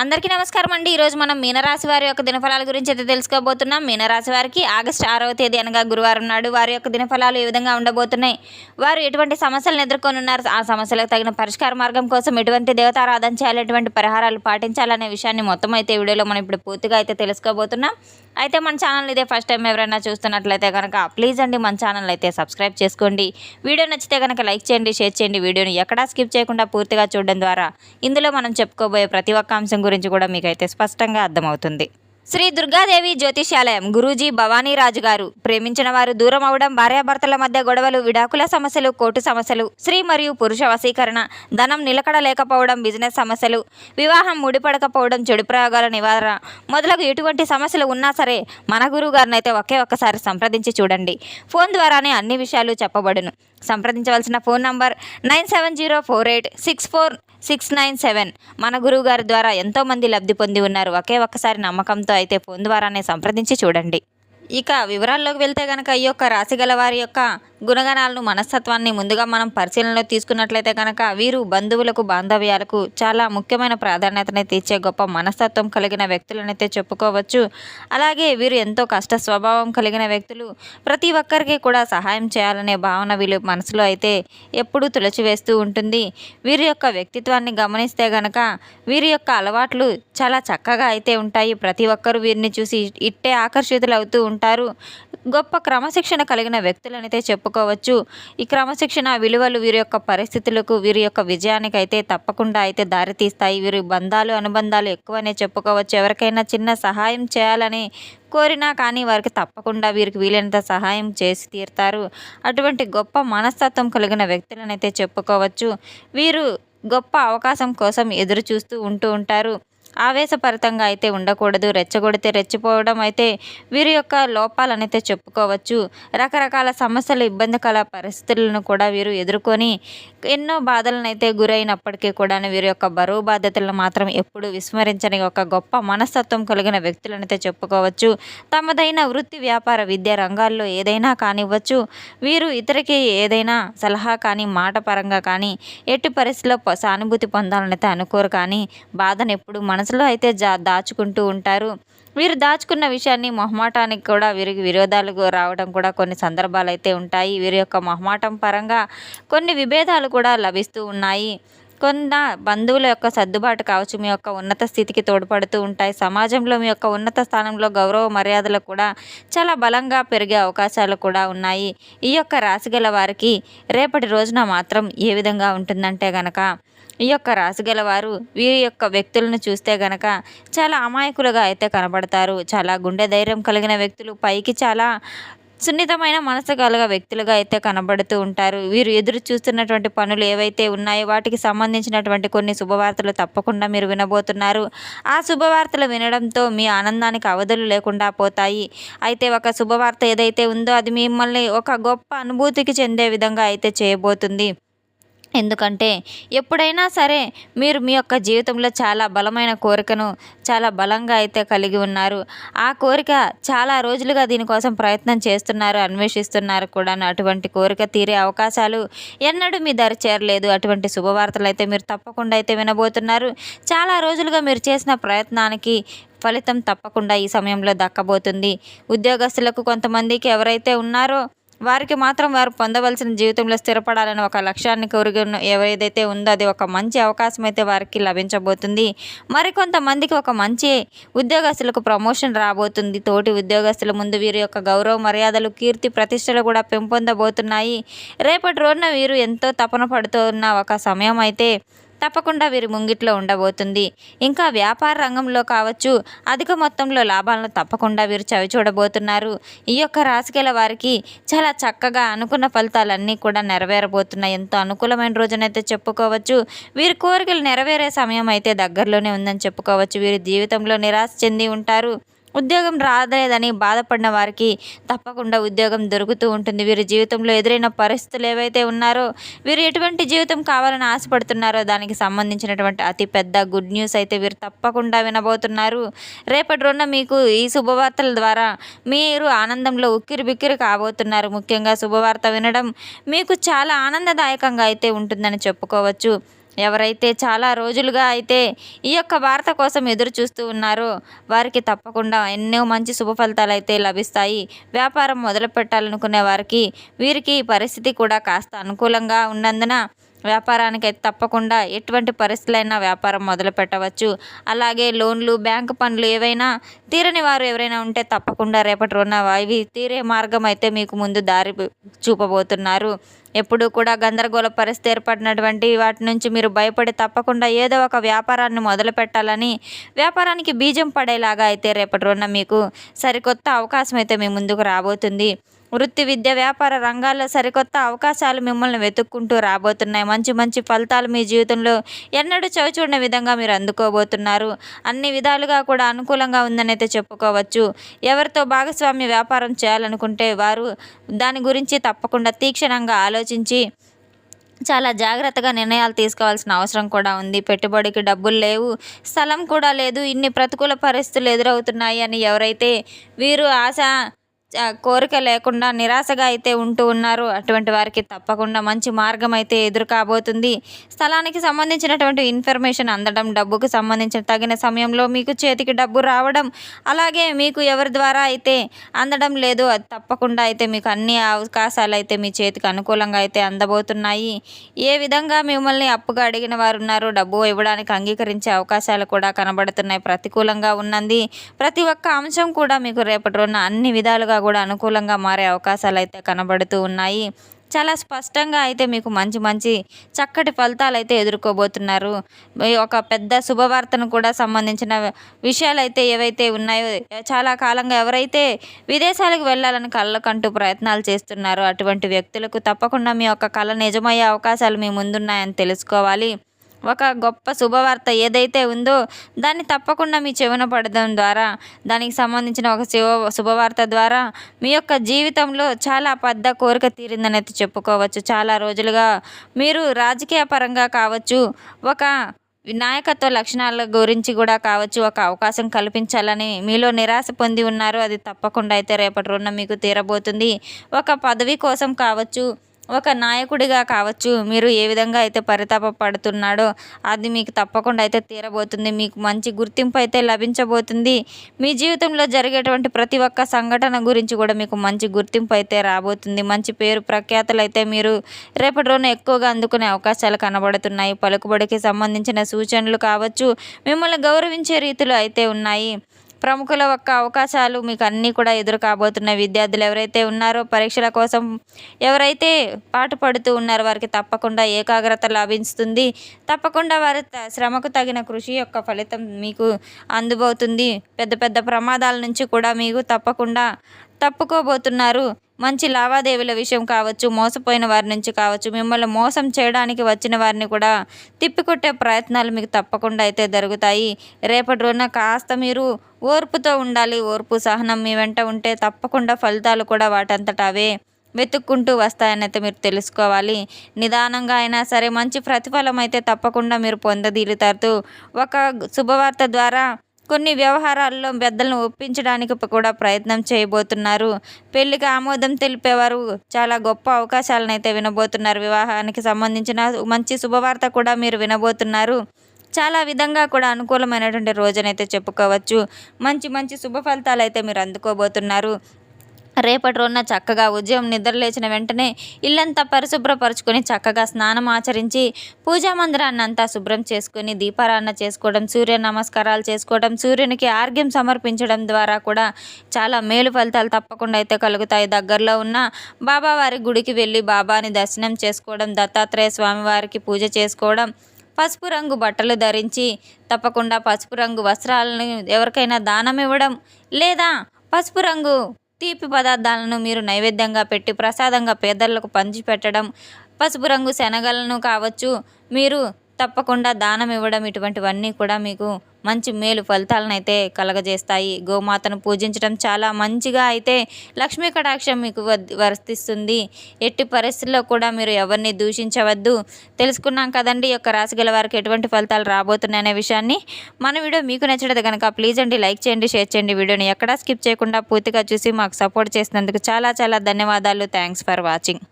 అందరికీ నమస్కారం అండి. ఈరోజు మనం మీనరాశి వారి యొక్క దినఫలాల గురించి అయితే తెలుసుకోబోతున్నాం. మీనరాశి వారికి ఆగస్టు 6వ తేదీ అనగా గురువారం నాడు వారి యొక్క దినఫలాలు ఏ విధంగా ఉండబోతున్నాయి, వారు ఎటువంటి సమస్యలను ఎదుర్కొనున్నారు, ఆ సమస్యలకు తగిన పరిష్కార మార్గం కోసం ఎటువంటి దేవతారాధన చేయాలి, ఎటువంటి పరిహారాలు పాటించాలనే విషయాన్ని మొత్తం అయితే వీడియోలో మనం ఇప్పుడు పూర్తిగా అయితే తెలుసుకోబోతున్నాం. అయితే మన ఛానల్ ఇదే ఫస్ట్ టైం ఎవరైనా చూస్తున్నట్లయితే కనుక ప్లీజ్ అండి మన ఛానల్ అయితే సబ్స్క్రైబ్ చేసుకోండి. వీడియో నచ్చితే కనుక లైక్ చేయండి, షేర్ చేయండి. వీడియోని ఎక్కడా స్కిప్ చేయకుండా పూర్తిగా చూడడం ద్వారా ఇందులో మనం చెప్పుకోబోయే ప్రతి ఒక్క అంశం గురించి కూడా మీకైతే స్పష్టంగా అర్థమవుతుంది. శ్రీ దుర్గాదేవి జ్యోతిష్యాలయం గురూజీ భవానీరాజు గారు. ప్రేమించిన వారు దూరం అవడం, భార్యాభర్తల మధ్య గొడవలు, విడాకుల సమస్యలు, కోర్టు సమస్యలు, స్త్రీ మరియు పురుష వశీకరణ, ధనం నిలకడ లేకపోవడం, బిజినెస్ సమస్యలు, వివాహం ముడిపడకపోవడం, చెడు ప్రయోగాల నివారణ మొదలగు ఎటువంటి సమస్యలు ఉన్నా సరే మన గురువు గారిని అయితే ఒక్కసారి సంప్రదించి చూడండి. ఫోన్ ద్వారానే అన్ని విషయాలు చెప్పబడును. సంప్రదించవలసిన ఫోన్ నంబర్ 9704864697. మన గురువు గారి ద్వారా ఎంతోమంది లబ్ధి పొంది ఉన్నారు. ఒక్కసారి నమ్మకంతో అయితే ఫోన్ ద్వారానే సంప్రదించి చూడండి. ఇక వివరాల్లోకి వెళ్తే కనుక ఈ యొక్క రాశి గల వారి యొక్క గుణగణాలను, మనస్తత్వాన్ని ముందుగా మనం పరిశీలనలో తీసుకున్నట్లయితే కనుక వీరు బంధువులకు, బాంధవ్యాలకు చాలా ముఖ్యమైన ప్రాధాన్యతనైతే ఇచ్చే గొప్ప మనస్తత్వం కలిగిన వ్యక్తులనైతే చెప్పుకోవచ్చు. అలాగే వీరు ఎంతో కష్ట స్వభావం కలిగిన వ్యక్తులు. ప్రతి ఒక్కరికి కూడా సహాయం చేయాలనే భావన వీళ్ళు మనసులో అయితే ఎప్పుడూ తులచివేస్తూ ఉంటుంది. వీరి యొక్క వ్యక్తిత్వాన్ని గమనిస్తే గనక వీరి యొక్క అలవాట్లు చాలా చక్కగా అయితే ఉంటాయి. ప్రతి ఒక్కరూ వీరిని చూసి ఇట్టే ఆకర్షితులు అవుతూ ఉంటారు. గొప్ప క్రమశిక్షణ కలిగిన వ్యక్తులనైతే చెప్పుకోవచ్చు. ఈ క్రమశిక్షణ విలువలు వీరి యొక్క పరిస్థితులకు, వీరి యొక్క విజయానికి అయితే తప్పకుండా అయితే దారితీస్తాయి. వీరి బంధాలు, అనుబంధాలు ఎక్కువనే చెప్పుకోవచ్చు. ఎవరికైనా చిన్న సహాయం చేయాలని కోరినా కానీ వారికి తప్పకుండా వీరికి వీలైనంత సహాయం చేసి తీరుతారు. అటువంటి గొప్ప మనస్తత్వం కలిగిన వ్యక్తులనైతే చెప్పుకోవచ్చు. వీరు గొప్ప అవకాశం కోసం ఎదురు చూస్తూ ఉంటారు. ఆవేశపరితంగా అయితే ఉండకూడదు. రెచ్చగొడితే రెచ్చిపోవడం అయితే వీరి యొక్క లోపాలనైతే చెప్పుకోవచ్చు. రకరకాల సమస్యలు, ఇబ్బందికర పరిస్థితులను కూడా వీరు ఎదుర్కొని ఎన్నో బాధలనైతే గురైనప్పటికీ కూడా వీరి యొక్క బరువు బాధ్యతలను మాత్రం ఎప్పుడు విస్మరించని ఒక గొప్ప మనస్తత్వం కలిగిన వ్యక్తులనైతే చెప్పుకోవచ్చు. తమదైన వృత్తి, వ్యాపార, విద్య రంగాల్లో ఏదైనా కానివ్వచ్చు. వీరు ఇతరికి ఏదైనా సలహా కానీ, మాట పరంగా కానీ ఎట్టి పరిస్థితిలో సానుభూతి పొందాలనైతే అనుకోరు. కానీ బాధను ఎప్పుడు మనసులో అయితే దాచుకుంటూ ఉంటారు. వీరు దాచుకున్న విషయాన్ని మొహమాటానికి కూడా వీరికి విరోధాలు రావడం కూడా కొన్ని సందర్భాలు అయితే ఉంటాయి. వీరి యొక్క మొహమాటం పరంగా కొన్ని విభేదాలు కూడా లభిస్తూ ఉన్నాయి. కొంత బంధువుల యొక్క సర్దుబాటు కావచ్చు మీ యొక్క ఉన్నత స్థితికి తోడ్పడుతూ ఉంటాయి. సమాజంలో మీ యొక్క ఉన్నత స్థానంలో గౌరవ మర్యాదలు కూడా చాలా బలంగా పెరిగే అవకాశాలు కూడా ఉన్నాయి. ఈ యొక్క రాశి గల వారికి రేపటి రోజున మాత్రం ఏ విధంగా ఉంటుందంటే గనక ఈ యొక్క రాశి గల వారు వీరి యొక్క వ్యక్తులను చూస్తే గనక చాలా అమాయకులుగా అయితే కనబడతారు. చాలా గుండె ధైర్యం కలిగిన వ్యక్తులు, పైకి చాలా సున్నితమైన మనసు కలిగిన వ్యక్తులుగా అయితే కనబడుతూ ఉంటారు. వీరు ఎదురు చూస్తున్నటువంటి పనులు ఏవైతే ఉన్నాయో వాటికి సంబంధించినటువంటి కొన్ని శుభవార్తలు తప్పకుండా మీరు వినబోతున్నారు. ఆ శుభవార్తలు వినడంతో మీ ఆనందానికి అవధులు లేకుండా పోతాయి. అయితే ఒక శుభవార్త ఏదైతే ఉందో అది మిమ్మల్ని ఒక గొప్ప అనుభూతికి చెందే విధంగా అయితే చేయబోతుంది. ఎందుకంటే ఎప్పుడైనా సరే మీరు మీ యొక్క జీవితంలో చాలా బలమైన కోరికను చాలా బలంగా అయితే కలిగి ఉన్నారు. ఆ కోరిక చాలా రోజులుగా దీనికోసం ప్రయత్నం చేస్తున్నారు, అన్వేషిస్తున్నారు కూడా. అటువంటి కోరిక తీరే అవకాశాలు ఎన్నడూ మీ దరి చేరలేదు. అటువంటి శుభవార్తలు అయితే మీరు తప్పకుండా అయితే వినబోతున్నారు. చాలా రోజులుగా మీరు చేసిన ప్రయత్నానికి ఫలితం తప్పకుండా ఈ సమయంలో దక్కబోతుంది. ఉద్యోగస్తులకు కొంతమందికి ఎవరైతే ఉన్నారో వారికి మాత్రం వారు పొందవలసిన జీవితంలో స్థిరపడాలని ఒక లక్ష్యాన్ని కోరిక ఏదైతే ఉందో అది ఒక మంచి అవకాశం అయితే వారికి లభించబోతుంది. మరికొంతమందికి ఒక మంచి ఉద్యోగస్తులకు ప్రమోషన్ రాబోతుంది. తోటి ఉద్యోగస్తుల ముందు వీరి యొక్క గౌరవ మర్యాదలు, కీర్తి ప్రతిష్టలు కూడా పెంపొందబోతున్నాయి. రేపటి రోజున వీరు ఎంతో తపన పడుతున్న ఒక సమయం అయితే తప్పకుండా వీరి ముంగిట్లో ఉండబోతుంది. ఇంకా వ్యాపార రంగంలో కావచ్చు అధిక మొత్తంలో లాభాలను తప్పకుండా వీరు చవి చూడబోతున్నారు. ఈ యొక్క రాశి గల వారికి చాలా చక్కగా అనుకున్న ఫలితాలన్నీ కూడా నెరవేరబోతున్నాయి. ఎంతో అనుకూలమైన రోజునైతే చెప్పుకోవచ్చు. వీరి కోరికలు నెరవేరే సమయం అయితే దగ్గరలోనే ఉందని చెప్పుకోవచ్చు. వీరి జీవితంలో నిరాశ చెంది ఉంటారు. ఉద్యోగం రాలేదని బాధపడిన వారికి తప్పకుండా ఉద్యోగం దొరుకుతూ ఉంటుంది. వీరి జీవితంలో ఎదురైన పరిస్థితులు ఏవైతే ఉన్నారో, వీరు ఎటువంటి జీవితం కావాలని ఆశపడుతున్నారో దానికి సంబంధించినటువంటి అతి పెద్ద గుడ్ న్యూస్ అయితే వీరు తప్పకుండా వినబోతున్నారు. రేపటి రోజున మీకు ఈ శుభవార్తల ద్వారా మీరు ఆనందంలో ఉక్కిరిబిక్కిరి కాబోతున్నారు. ముఖ్యంగా శుభవార్త వినడం మీకు చాలా ఆనందదాయకంగా అయితే ఉంటుందని చెప్పుకోవచ్చు. ఎవరైతే చాలా రోజులుగా అయితే ఈ యొక్క వార్త కోసం ఎదురు చూస్తూ ఉన్నారో వారికి తప్పకుండా ఎన్నో మంచి శుభ ఫలితాలు అయితే లభిస్తాయి. వ్యాపారం మొదలు పెట్టాలనుకునే వారికి వీరికి పరిస్థితి కూడా కాస్త అనుకూలంగా ఉన్నందున వ్యాపారానికైతే తప్పకుండా ఎటువంటి పరిస్థితులైనా వ్యాపారం మొదలు పెట్టవచ్చు. అలాగే లోన్లు, బ్యాంకు పనులు ఏవైనా తీరని వారు ఎవరైనా ఉంటే తప్పకుండా రేపటి రోజున అవి తీరే మార్గం అయితే మీకు ముందు దారి చూపబోతున్నారు. ఎప్పుడూ కూడా గందరగోళ పరిస్థితి ఏర్పడినటువంటి వాటి నుంచి మీరు భయపడి తప్పకుండా ఏదో ఒక వ్యాపారాన్ని మొదలు పెట్టాలని, వ్యాపారానికి బీజం పడేలాగా అయితే రేపటి రోజున మీకు సరికొత్త అవకాశం అయితే మీ ముందుకు రాబోతుంది. వృత్తి, విద్య, వ్యాపార రంగాల్లో సరికొత్త అవకాశాలు మిమ్మల్ని వెతుక్కుంటూ రాబోతున్నాయి. మంచి మంచి ఫలితాలు మీ జీవితంలో ఎన్నడూ చవిచూడని విధంగా మీరు అందుకోబోతున్నారు. అన్ని విధాలుగా కూడా అనుకూలంగా ఉందని అయితే చెప్పుకోవచ్చు. ఎవరితో భాగస్వామ్య వ్యాపారం చేయాలనుకుంటే వారు దాని గురించి తప్పకుండా తీక్షణంగా ఆలోచించి చాలా జాగ్రత్తగా నిర్ణయాలు తీసుకోవాల్సిన అవసరం కూడా ఉంది. పెట్టుబడికి డబ్బులు లేవు, స్థలం కూడా లేదు, ఇన్ని ప్రతికూల పరిస్థితులు ఎదురవుతున్నాయి అని ఎవరైతే వీరు కోరిక లేకుండా నిరాశగా అయితే ఉంటూ ఉన్నారు, అటువంటి వారికి తప్పకుండా మంచి మార్గం అయితే ఎదురు కాబోతుంది. స్థలానికి సంబంధించినటువంటి ఇన్ఫర్మేషన్ అందడం, డబ్బుకు సంబంధించిన తగిన సమయంలో మీకు చేతికి డబ్బు రావడం, అలాగే మీకు ఎవరి ద్వారా అయితే అందడం లేదు అది తప్పకుండా అయితే మీకు అన్ని అవకాశాలు అయితే మీ చేతికి అనుకూలంగా అయితే అందబోతున్నాయి. ఏ విధంగా మిమ్మల్ని అప్పుగా అడిగిన వారు ఉన్నారో డబ్బు ఇవ్వడానికి అంగీకరించే అవకాశాలు కూడా కనబడుతున్నాయి. ప్రతికూలంగా ఉన్నది ప్రతి ఒక్క అంశం కూడా మీకు రేపటి రోజున అన్ని విధాలుగా కూడా అనుకూలంగా మారే అవకాశాలు అయితే కనబడుతూ ఉన్నాయి. చాలా స్పష్టంగా అయితే మీకు మంచి మంచి చక్కటి ఫలితాలు అయితే ఎదుర్కోబోతున్నారు. ఒక పెద్ద శుభవార్తను కూడా సంబంధించిన విషయాలు అయితే ఏవైతే ఉన్నాయో, చాలా కాలంగా ఎవరైతే విదేశాలకు వెళ్ళాలని కళ్ళకంటూ ప్రయత్నాలు చేస్తున్నారో అటువంటి వ్యక్తులకు తప్పకుండా మీ యొక్క కళ నిజమయ్యే అవకాశాలు మీ ముందున్నాయని తెలుసుకోవాలి. ఒక గొప్ప శుభవార్త ఏదైతే ఉందో దాన్ని తప్పకుండా మీ చెవిన పడడం ద్వారా, దానికి సంబంధించిన ఒక శుభవార్త ద్వారా మీ యొక్క జీవితంలో చాలా పెద్ద కోరిక తీరిందని అయితే చెప్పుకోవచ్చు. చాలా రోజులుగా మీరు రాజకీయ పరంగా కావచ్చు, ఒక నాయకత్వ లక్షణాల గురించి కూడా కావచ్చు, ఒక అవకాశం కల్పించాలని మీలో నిరాశ పొంది ఉన్నారు. అది తప్పకుండా అయితే రేపటి రోజున మీకు తీరబోతుంది. ఒక పదవి కోసం కావచ్చు, ఒక నాయకుడిగా కావచ్చు, మీరు ఏ విధంగా అయితే పరితాపపడుతున్నాడో అది మీకు తప్పకుండా అయితే తీరబోతుంది. మీకు మంచి గుర్తింపు అయితే లభించబోతుంది. మీ జీవితంలో జరిగేటువంటి ప్రతి ఒక్క సంఘటన గురించి కూడా మీకు మంచి గుర్తింపు అయితే రాబోతుంది. మంచి పేరు ప్రఖ్యాతలు అయితే మీరు రేపటి రోజున ఎక్కువగా అందుకునే అవకాశాలు కనబడుతున్నాయి. పలుకుబడికి సంబంధించిన సూచనలు కావచ్చు, మిమ్మల్ని గౌరవించే రీతిలో అయితే ఉన్నాయి. ప్రముఖుల యొక్క అవకాశాలు మీకు అన్నీ కూడా ఎదురు కాబోతున్న విద్యార్థులు ఎవరైతే ఉన్నారో, పరీక్షల కోసం ఎవరైతే పాటుపడుతూ ఉన్నారో వారికి తప్పకుండా ఏకాగ్రత లభిస్తుంది. తప్పకుండా వారి శ్రమకు తగిన కృషి యొక్క ఫలితం మీకు అందబోతుంది. పెద్ద పెద్ద ప్రమాదాల నుంచి కూడా మీకు తప్పకుండా తప్పుకోబోతున్నారు. మంచి లావాదేవీల విషయం కావచ్చు, మోసపోయిన వారి నుంచి కావచ్చు, మిమ్మల్ని మోసం చేయడానికి వచ్చిన వారిని కూడా తిప్పికొట్టే ప్రయత్నాలు మీకు తప్పకుండా అయితే జరుగుతాయి. రేపటి రోజున కాస్త మీరు ఓర్పుతో ఉండాలి. ఓర్పు, సహనం మీ వెంట ఉంటే తప్పకుండా ఫలితాలు కూడా వాటంతట అవే వెతుక్కుంటూ వస్తాయని అయితే మీరు తెలుసుకోవాలి. నిదానంగా అయినా సరే మంచి ప్రతిఫలం అయితే తప్పకుండా మీరు పొందదీరుతారు. ఒక శుభవార్త ద్వారా కొన్ని వ్యవహారాల్లో పెద్దలను ఒప్పించడానికి కూడా ప్రయత్నం చేయబోతున్నారు. పెళ్లికి ఆమోదం తెలిపేవారు చాలా గొప్ప అవకాశాలను అయితే వినబోతున్నారు. వివాహానికి సంబంధించిన మంచి శుభవార్త కూడా మీరు వినబోతున్నారు. చాలా విధంగా కూడా అనుకూలమైనటువంటి రోజునైతే చెప్పుకోవచ్చు. మంచి మంచి శుభ ఫలితాలు అయితే మీరు అందుకోబోతున్నారు. రేపటి రోజున చక్కగా ఉదయం నిద్రలేచిన వెంటనే ఇల్లంతా పరిశుభ్రపరచుకొని చక్కగా స్నానం ఆచరించి పూజా మందిరాన్ని అంతా శుభ్రం చేసుకొని దీపారాధన చేసుకోవడం, సూర్య నమస్కారాలు చేసుకోవడం, సూర్యునికి ఆర్ఘ్యం సమర్పించడం ద్వారా కూడా చాలా మేలు ఫలితాలు తప్పకుండా అయితే కలుగుతాయి. దగ్గరలో ఉన్న బాబావారి గుడికి వెళ్ళి బాబాని దర్శనం చేసుకోవడం, దత్తాత్రేయ స్వామి వారికి పూజ చేసుకోవడం, పసుపు రంగు బట్టలు ధరించి తప్పకుండా పసుపు రంగు వస్త్రాలను ఎవరికైనా దానం ఇవ్వడం, లేదా పసుపు రంగు తీపి పదార్థాలను మీరు నైవేద్యంగా పెట్టి ప్రసాదంగా పేదలకు పంచిపెట్టడం, పసుపు రంగు శనగలను కావచ్చు మీరు తప్పకుండా దానం ఇవ్వడం, ఇటువంటివన్నీ కూడా మీకు మంచి మేలు ఫలితాలను అయితే కలగజేస్తాయి. గోమాతను పూజించడం చాలా మంచిగా అయితే లక్ష్మీ కటాక్షం మీకు వర్తిస్తుంది. ఎట్టి పరిస్థితుల్లో కూడా మీరు ఎవరిని దూషించవద్దు. తెలుసుకున్నాం కదండి ఈ యొక్క రాశి గల వారికి ఎటువంటి ఫలితాలు రాబోతున్నాయనే విషయాన్ని. మన వీడియో మీకు నచ్చినది కనుక ప్లీజ్ అండి లైక్ చేయండి, షేర్ చేయండి. వీడియోని ఎక్కడా స్కిప్ చేయకుండా పూర్తిగా చూసి మాకు సపోర్ట్ చేసినందుకు చాలా చాలా ధన్యవాదాలు. Thanks for watching.